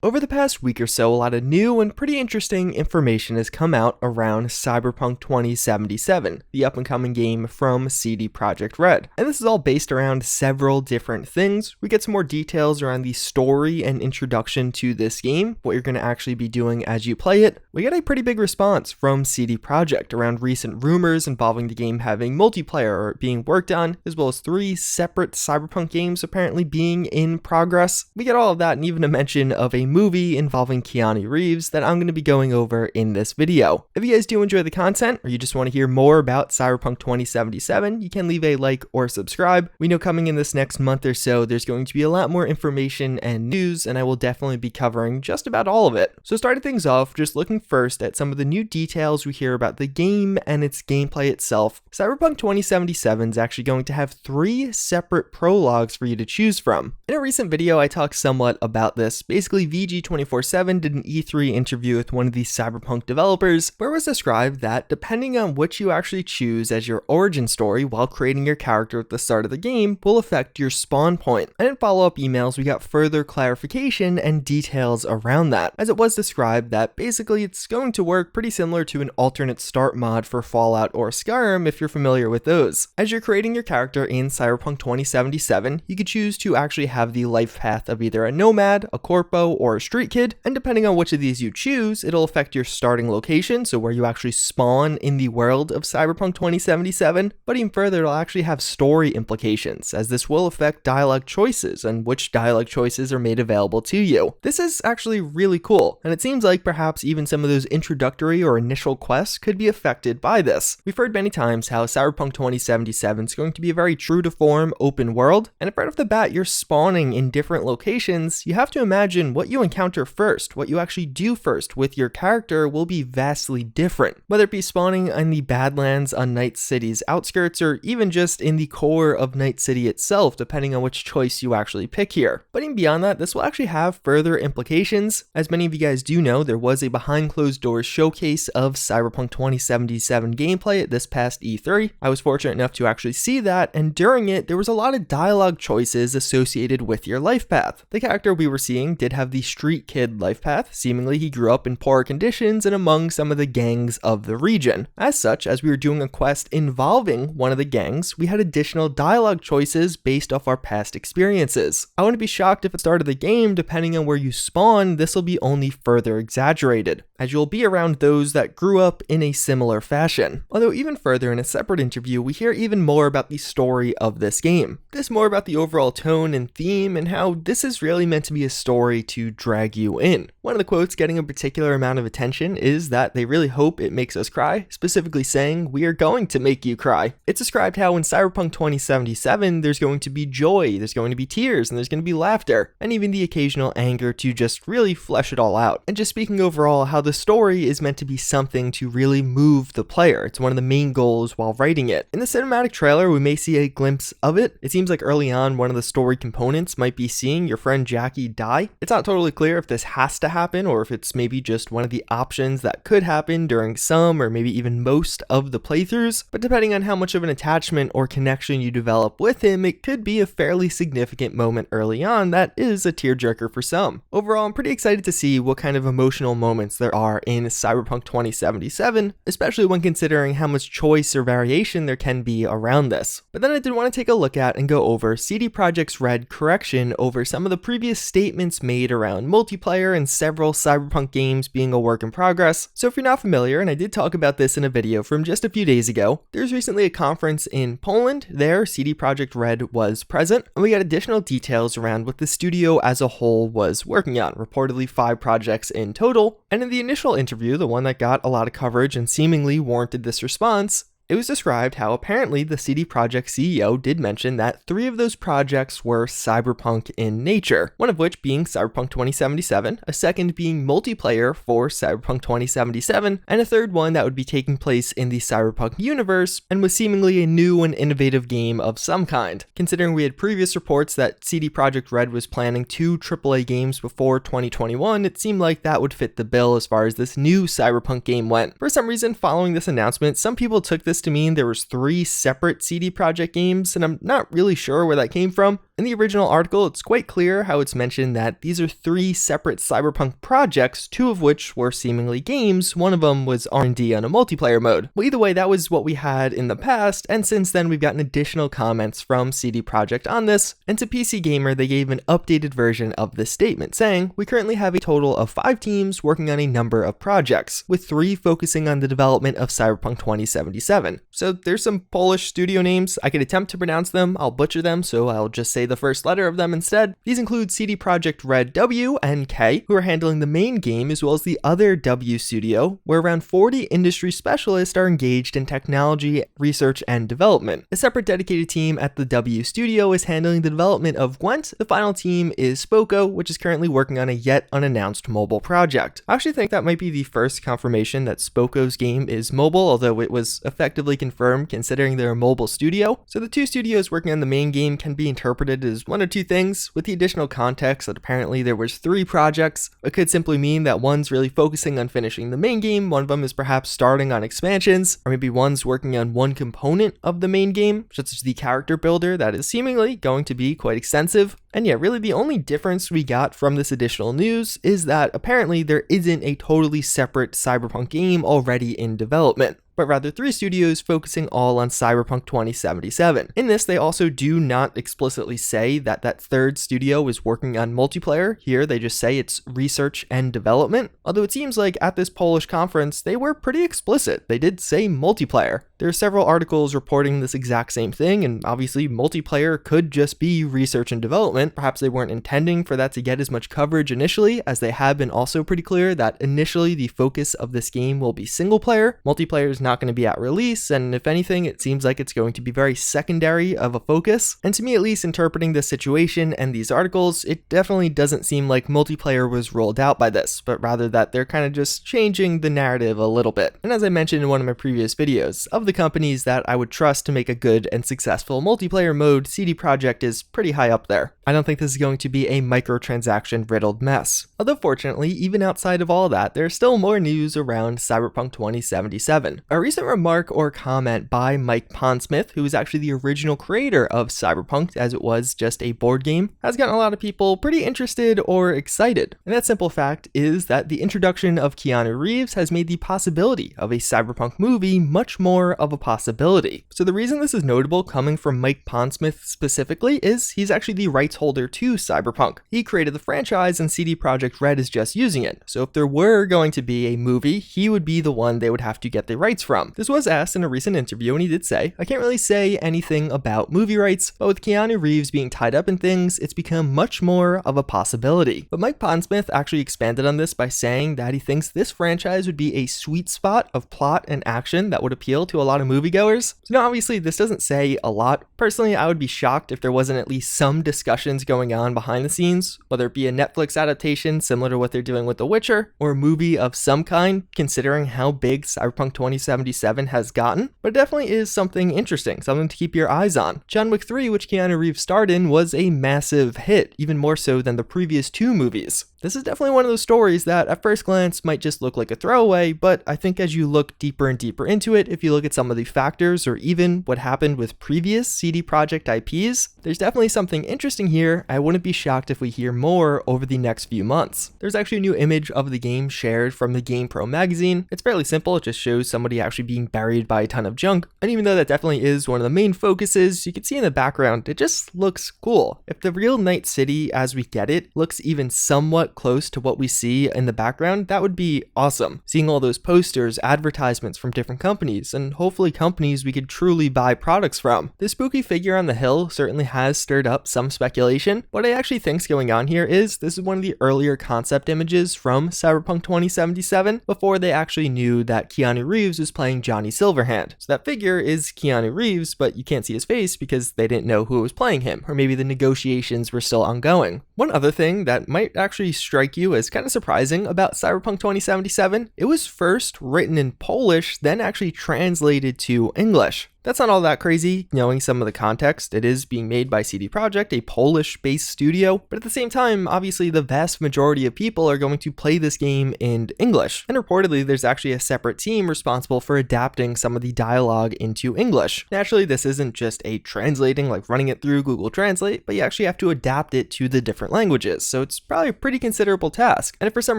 Over the past week or so, a lot of new and pretty interesting information has come out around Cyberpunk 2077, the up-and-coming game from CD Projekt Red. And this is all based around several different things. We get some more details around the story and introduction to this game, what you're going to actually be doing as you play it. We get a pretty big response from CD Projekt around recent rumors involving the game having multiplayer or being worked on, as well as 3 separate Cyberpunk games apparently being in progress. We get all of that and even a mention of a movie involving Keanu Reeves that I'm going to be going over in this video. If you guys do enjoy the content or you just want to hear more about Cyberpunk 2077, you can leave a like or subscribe. We know coming in this next month or so, there's going to be a lot more information and news, and I will definitely be covering just about all of it. So starting things off, just looking first at some of the new details we hear about the game and its gameplay itself. Cyberpunk 2077 is actually going to have 3 separate prologues for you to choose from. In a recent video, I talked somewhat about this. Basically, VG247 did an E3 interview with one of the Cyberpunk developers where it was described that depending on which you actually choose as your origin story while creating your character at the start of the game will affect your spawn point. And in follow-up emails, we got further clarification and details around that, as it was described that basically it's going to work pretty similar to an alternate start mod for Fallout or Skyrim if you're familiar with those. As you're creating your character in Cyberpunk 2077, you could choose to actually have the life path of either a nomad, a corpo, or a street kid, and depending on which of these you choose, it'll affect your starting location, so where you actually spawn in the world of Cyberpunk 2077, but even further, it'll actually have story implications, as this will affect dialogue choices and which dialogue choices are made available to you. This is actually really cool, and it seems like perhaps even some of those introductory or initial quests could be affected by this. We've heard many times how Cyberpunk 2077 is going to be a very true to form open world, and if right off the bat you're spawning in different locations, you have to imagine what you encounter first, what you actually do first with your character will be vastly different. Whether it be spawning in the Badlands on Night City's outskirts or even just in the core of Night City itself, depending on which choice you actually pick here. But even beyond that, this will actually have further implications. As many of you guys do know, there was a behind closed doors showcase of Cyberpunk 2077 gameplay at this past E3. I was fortunate enough to actually see that, and during it, there was a lot of dialogue choices associated with your life path. The character we were seeing did have the street kid life path. Seemingly he grew up in poor conditions and among some of the gangs of the region. As such, as we were doing a quest involving one of the gangs, we had additional dialogue choices based off our past experiences. I wouldn't be shocked if at the start of the game, depending on where you spawn, this will be only further exaggerated, as you'll be around those that grew up in a similar fashion. Although even further in a separate interview, we hear even more about the story of this game. This more about the overall tone and theme and how this is really meant to be a story to drag you in. One of the quotes getting a particular amount of attention is that they really hope it makes us cry, specifically saying, "We are going to make you cry." It's described how in Cyberpunk 2077, there's going to be joy, there's going to be tears, and there's going to be laughter, and even the occasional anger to just really flesh it all out. And just speaking overall, how the story is meant to be something to really move the player. It's one of the main goals while writing it. In the cinematic trailer, we may see a glimpse of it. It seems like early on, one of the story components might be seeing your friend Jackie die. It's not totally clear if this has to happen or if it's maybe just one of the options that could happen during some or maybe even most of the playthroughs, but depending on how much of an attachment or connection you develop with him, it could be a fairly significant moment early on that is a tearjerker for some. Overall, I'm pretty excited to see what kind of emotional moments there are in Cyberpunk 2077, especially when considering how much choice or variation there can be around this. But then I did want to take a look at and go over CD Projekt's Red correction over some of the previous statements made around multiplayer and several Cyberpunk games being a work in progress. So if you're not familiar, and I did talk about this in a video from just a few days ago, there's recently a conference in Poland. There, CD Projekt Red was present, and we got additional details around what the studio as a whole was working on, reportedly 5 projects in total. And in the initial interview, the one that got a lot of coverage and seemingly warranted this response, it was described how apparently the CD Projekt CEO did mention that 3 of those projects were cyberpunk in nature, one of which being Cyberpunk 2077, a second being multiplayer for Cyberpunk 2077, and a third one that would be taking place in the Cyberpunk universe and was seemingly a new and innovative game of some kind. Considering we had previous reports that CD Projekt Red was planning 2 AAA games before 2021, it seemed like that would fit the bill as far as this new Cyberpunk game went. For some reason, following this announcement, some people took this to mean there was 3 separate CD Projekt games, and I'm not really sure where that came from. In the original article, it's quite clear how it's mentioned that these are 3 separate Cyberpunk projects, 2 of which were seemingly games, one of them was R&D on a multiplayer mode. Well, either way, that was what we had in the past, and since then we've gotten additional comments from CD Projekt on this, and to PC Gamer they gave an updated version of this statement, saying, "We currently have a total of 5 teams working on a number of projects, with 3 focusing on the development of Cyberpunk 2077. So there's some Polish studio names. I could attempt to pronounce them, I'll butcher them, so I'll just say the first letter of them instead. These include CD Projekt Red W and K, who are handling the main game, as well as the other W studio, where around 40 industry specialists are engaged in technology, research, and development. A separate dedicated team at the W studio is handling the development of Gwent. The final team is Spoko, which is currently working on a yet unannounced mobile project." I actually think that might be the first confirmation that Spoko's game is mobile, although it was effectively confirmed considering they're a mobile studio. So the 2 studios working on the main game can be interpreted as one or 2 things, with the additional context that apparently there was 3 projects. It could simply mean that one's really focusing on finishing the main game, one of them is perhaps starting on expansions, or maybe one's working on one component of the main game, such as the character builder that is seemingly going to be quite extensive. And yeah, really the only difference we got from this additional news is that apparently there isn't a totally separate Cyberpunk game already in development, but rather 3 studios focusing all on Cyberpunk 2077. In this, they also do not explicitly say that that 3rd studio is working on multiplayer. Here, they just say it's research and development, although it seems like at this Polish conference, they were pretty explicit. They did say multiplayer. There are several articles reporting this exact same thing, and obviously multiplayer could just be research and development. Perhaps they weren't intending for that to get as much coverage initially, as they have been also pretty clear that initially the focus of this game will be single player. Multiplayer is not going to be at release, and if anything, it seems like it's going to be very secondary of a focus. And to me, at least, interpreting this situation and these articles, it definitely doesn't seem like multiplayer was rolled out by this, but rather that they're kind of just changing the narrative a little bit. And as I mentioned in one of my previous videos, of the companies that I would trust to make a good and successful multiplayer mode, CD Projekt is pretty high up there. I don't think this is going to be a microtransaction riddled mess. Although fortunately, even outside of all that, there's still more news around Cyberpunk 2077. A recent remark or comment by Mike Pondsmith, who is actually the original creator of Cyberpunk, as it was just a board game, has gotten a lot of people pretty interested or excited. And that simple fact is that the introduction of Keanu Reeves has made the possibility of a Cyberpunk movie much more of a possibility. So the reason this is notable coming from Mike Pondsmith specifically is he's actually the rights holder to Cyberpunk. He created the franchise and CD Projekt Red is just using it. So if there were going to be a movie, he would be the one they would have to get the rights from. This was asked in a recent interview and he did say, "I can't really say anything about movie rights, but with Keanu Reeves being tied up in things, it's become much more of a possibility." But Mike Pondsmith actually expanded on this by saying that he thinks this franchise would be a sweet spot of plot and action that would appeal to a lot of moviegoers. So now obviously this doesn't say a lot. Personally, I would be shocked if there wasn't at least some discussions going on behind the scenes, whether it be a Netflix adaptation similar to what they're doing with The Witcher, or a movie of some kind, considering how big Cyberpunk 2077 has gotten. But it definitely is something interesting, something to keep your eyes on. John Wick 3, which Keanu Reeves starred in, was a massive hit, even more so than the previous 2 movies. This is definitely one of those stories that at first glance might just look like a throwaway, but I think as you look deeper and deeper into it, if you look at some of the factors or even what happened with previous CD Projekt IPs, there's definitely something interesting here. I wouldn't be shocked if we hear more over the next few months. There's actually a new image of the game shared from the GamePro magazine. It's fairly simple, it just shows somebody actually being buried by a ton of junk, and even though that definitely is one of the main focuses, you can see in the background, it just looks cool. If the real Night City as we get it looks even somewhat close to what we see in the background, that would be awesome. Seeing all those posters, advertisements from different companies, and hopefully companies we could truly buy products from. This spooky figure on the hill certainly has stirred up some speculation. What I actually think's going on here is this is one of the earlier concept images from Cyberpunk 2077 before they actually knew that Keanu Reeves was playing Johnny Silverhand. So that figure is Keanu Reeves, but you can't see his face because they didn't know who was playing him, or maybe the negotiations were still ongoing. One other thing that might actually strike you as kind of surprising about Cyberpunk 2077, it was first written in Polish, then actually translated to English. That's not all that crazy, knowing some of the context. It is being made by CD Projekt, a Polish-based studio, but at the same time, obviously the vast majority of people are going to play this game in English. And reportedly, there's actually a separate team responsible for adapting some of the dialogue into English. Naturally, this isn't just a translating, like running it through Google Translate, but you actually have to adapt it to the different languages, so it's probably a pretty considerable task. And if for some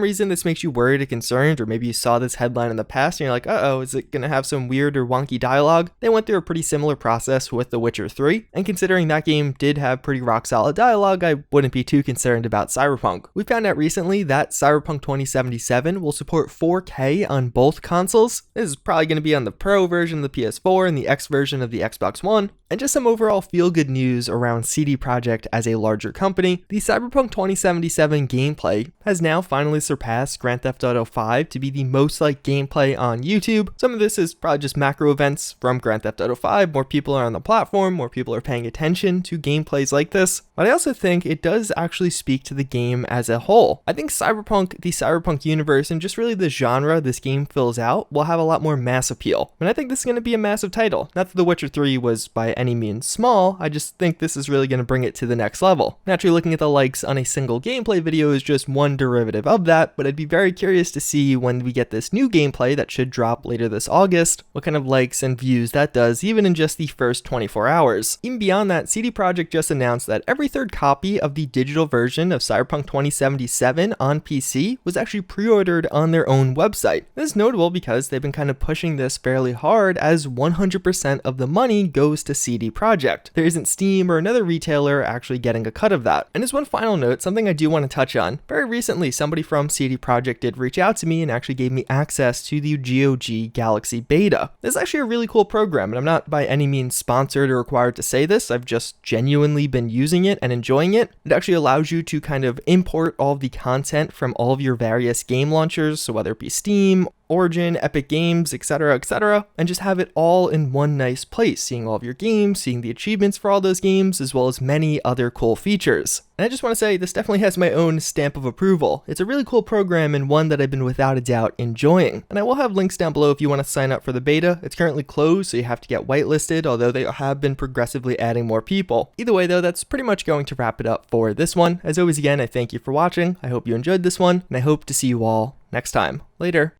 reason this makes you worried or concerned, or maybe you saw this headline in the past and you're like, uh-oh, is it gonna have some weird or wonky dialogue? They went through a pretty similar process with The Witcher 3, and considering that game did have pretty rock solid dialogue, I wouldn't be too concerned about Cyberpunk. We found out recently that Cyberpunk 2077 will support 4K on both consoles. This is probably going to be on the Pro version of the PS4 and the X version of the Xbox One. And just some overall feel-good news around CD Projekt as a larger company. The Cyberpunk 2077 gameplay has now finally surpassed Grand Theft Auto 5 to be the most liked gameplay on YouTube. Some of this is probably just macro events from Grand Theft Auto 5. More people are on the platform, more people are paying attention to gameplays like this. But I also think it does actually speak to the game as a whole. I think Cyberpunk, the Cyberpunk universe, and just really the genre this game fills out will have a lot more mass appeal. And I think this is going to be a massive title. Not that The Witcher 3 was by any means small, I just think this is really going to bring it to the next level. Naturally, looking at the likes on a single gameplay video is just one derivative of that, but I'd be very curious to see when we get this new gameplay that should drop later this August, what kind of likes and views that does, even in just the first 24 hours. Even beyond that, CD Projekt just announced that every third copy of the digital version of Cyberpunk 2077 on PC was actually pre-ordered on their own website. This is notable because they've been kind of pushing this fairly hard, as 100% of the money goes to CD Projekt. There isn't Steam or another retailer actually getting a cut of that. And as one final note, something I do want to touch on, very recently somebody from CD Projekt did reach out to me and actually gave me access to the GOG Galaxy beta. This is actually a really cool program, and I'm not by any means sponsored or required to say this, I've just genuinely been using it and enjoying it. It actually allows you to kind of import all of the content from all of your various game launchers, so whether it be Steam, Origin, Epic Games, etc., and just have it all in one nice place, seeing all of your games, seeing the achievements for all those games, as well as many other cool features. And I just want to say, this definitely has my own stamp of approval. It's a really cool program and one that I've been without a doubt enjoying. And I will have links down below if you want to sign up for the beta. It's currently closed, so you have to get whitelisted, although they have been progressively adding more people. Either way though, that's pretty much going to wrap it up for this one. As always, again, I thank you for watching. I hope you enjoyed this one, and I hope to see you all next time. Later.